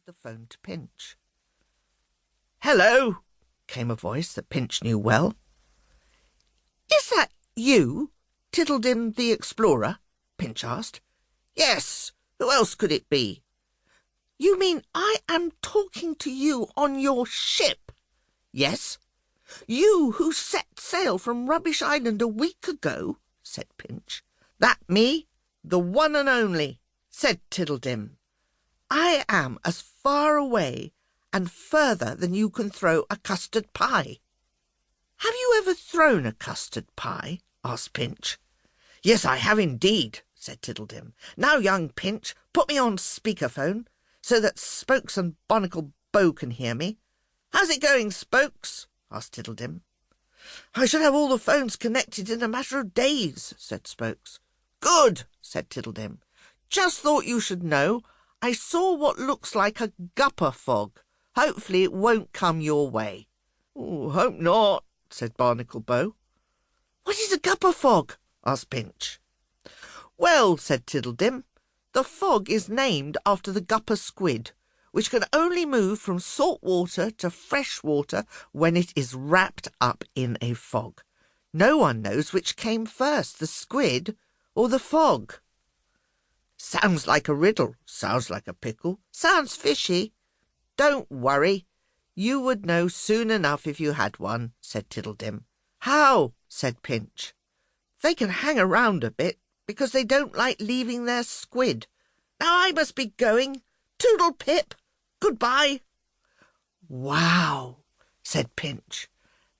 the phone to Pinch. "Hello," came a voice that Pinch knew well. "Is that you, Tindim the Explorer?" Pinch asked. "Yes, who else could it be?" "You mean I am talking to you on your ship?" "Yes." "You who set sail from Rubbish Island a week ago?" said Pinch. "That me, the one and only," said Tindim. "I am as far away and further than you can throw a custard pie." "Have you ever thrown a custard pie?" asked Pinch. "Yes, I have indeed," said Tindim. "Now, young Pinch, put me on speakerphone, so that Spokes and Barnacle Bow can hear me." "How's it going, Spokes?" asked Tindim. "I should have all the phones connected in a matter of days," said Spokes. "Good," said Tindim. "Just thought you should know. I saw what looks like a gupper fog. Hopefully it won't come your way." "Hope not," said Barnacle Bow. "What is a gupper fog?" asked Pinch. "Well," said Tindim, "the fog is named after the gupper squid, which can only move from salt water to fresh water when it is wrapped up in a fog. No one knows which came first, the squid or the fog." "Sounds like a riddle, sounds like a pickle, sounds fishy." "Don't worry. You would know soon enough if you had one," said Tindim. "How?" said Pinch. "They can hang around a bit, because they don't like leaving their squid. Now I must be going. Toodle pip. Goodbye." "Wow," said Pinch.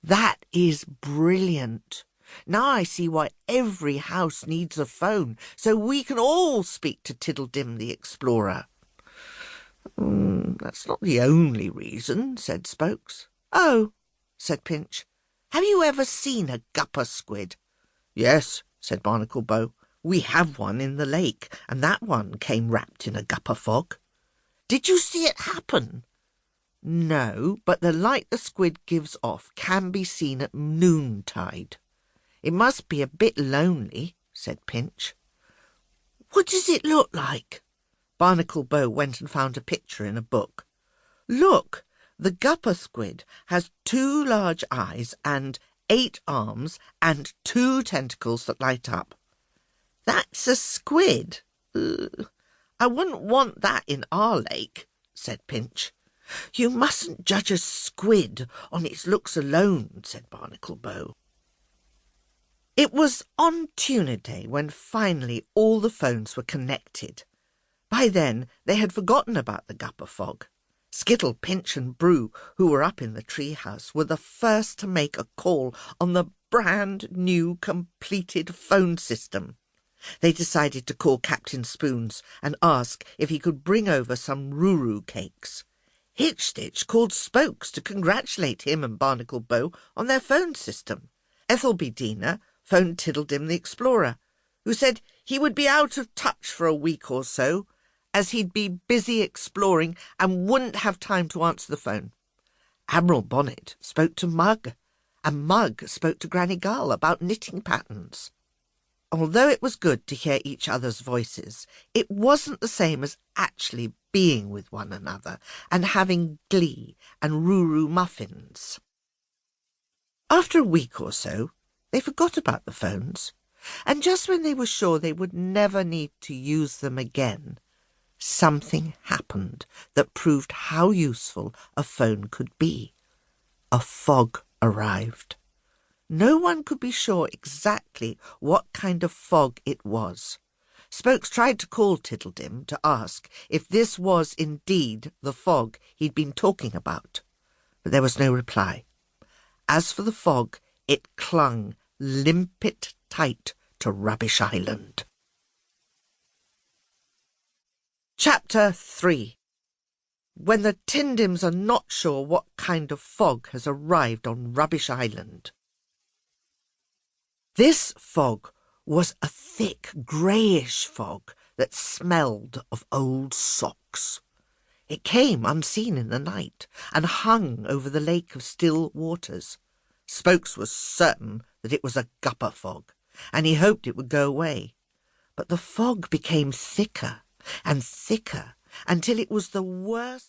"That is brilliant. Now I see why every house needs a phone, so we can all speak to Tindim the Explorer." "That's not the only reason," said Spokes. "Oh," said Pinch. "Have you ever seen a gupper squid?" "Yes," said Barnacle Bow. "We have one in the lake, and that one came wrapped in a gupper fog." "Did you see it happen?" "No, but the light the squid gives off can be seen at noontide." "It must be a bit lonely," said Pinch. "What does it look like?" Barnacle Bow went and found a picture in a book. "Look, the gupper squid has 2 large eyes and 8 arms and 2 tentacles that light up." "That's a squid. I wouldn't want that in our lake," said Pinch. "You mustn't judge a squid on its looks alone," said Barnacle Bow. It was on Tuna Day when finally all the phones were connected. By then they had forgotten about the gupper fog. Skittle, Pinch and Brew, who were up in the treehouse, were the first to make a call on the brand new completed phone system. They decided to call Captain Spoons and ask if he could bring over some roo-roo cakes. Hitch-Stitch called Spokes to congratulate him and Barnacle Bow on their phone system. Ethelbedina phoned Tindim the Explorer, who said he would be out of touch for a week or so, as he'd be busy exploring and wouldn't have time to answer the phone. Admiral Bonnet spoke to Mug, and Mug spoke to Granny Gull about knitting patterns. Although it was good to hear each other's voices, it wasn't the same as actually being with one another and having glee and roo-roo muffins. After a week or so, they forgot about the phones, and just when they were sure they would never need to use them again, something happened that proved how useful a phone could be. A fog arrived. No one could be sure exactly what kind of fog it was. Spokes tried to call Tindim to ask if this was indeed the fog he'd been talking about, but there was no reply. As for the fog, it clung limpet tight to Rubbish Island. Chapter 3. When the Tindims are not sure what kind of fog has arrived on Rubbish Island. This fog was a thick greyish fog that smelled of old socks. It came unseen in the night and hung over the lake of still waters. Spokes was certain that it was a gupper fog, and he hoped it would go away. But the fog became thicker and thicker until it was the worst